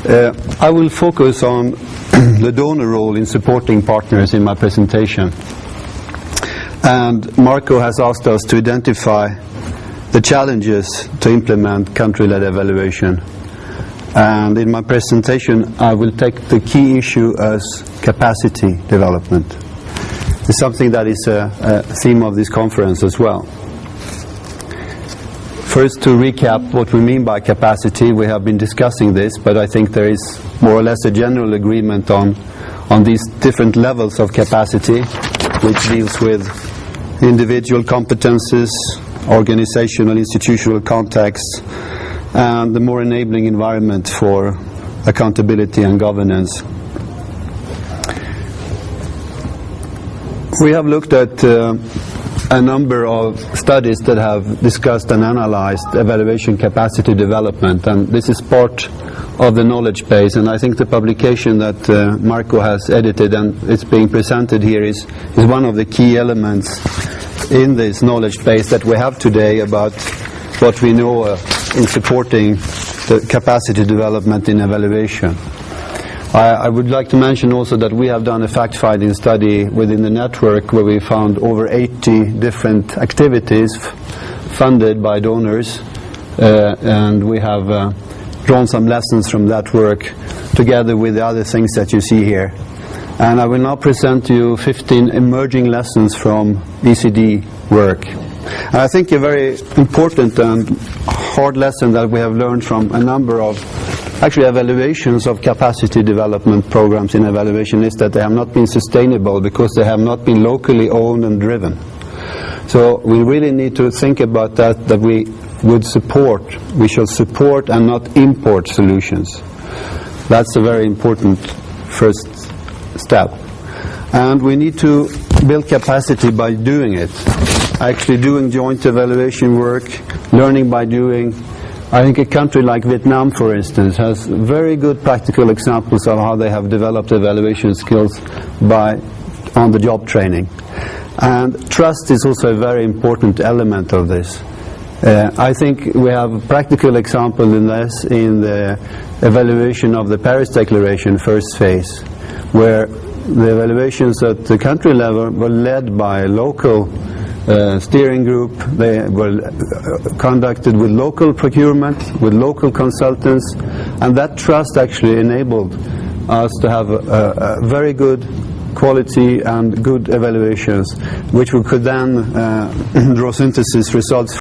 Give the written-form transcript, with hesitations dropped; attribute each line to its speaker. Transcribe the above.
Speaker 1: I will focus on the donor role in supporting partners in my presentation. And Marco has asked us to identify the challenges to implement country-led evaluation. And in my presentation, I will take the key issue as capacity development. It's something that is a theme of this conference as well. First, to recap what we mean by capacity. We have been discussing this, but I think there is more or less a general agreement on these different levels of capacity, which deals with individual competences, organizational, institutional contexts, and the more enabling environment for accountability and governance. We have looked at a number of studies that have discussed and analyzed evaluation capacity development, and this is part of the knowledge base, and I think the publication that Marco has edited and it's being presented here is one of the key elements in this knowledge base that we have today about what we know in supporting the capacity development in evaluation. I would like to mention also that we have done a fact-finding study within the network where we found over 80 different activities funded by donors, and we have drawn some lessons from that work together with the other things that you see here. And I will now present to you 15 emerging lessons from ECD work. And I think a very important and hard lesson that we have learned from a number of actually evaluations of capacity development programs in evaluation is that they have not been sustainable because they have not been locally owned and driven. So we really need to think about that we shall support and not import solutions. That's a very important first step. And we need to build capacity by doing it. Actually doing joint evaluation work, learning by doing. I think a country like Vietnam, for instance, has very good practical examples of how they have developed evaluation skills by on-the-job training. And trust is also a very important element of this. I think we have a practical example in this in the evaluation of the Paris Declaration first phase, where the evaluations at the country level were led by a local steering group. They were conducted with local procurement, with local consultants, and that trust actually enabled us to have a very good quality and good evaluations, which we could then draw synthesis results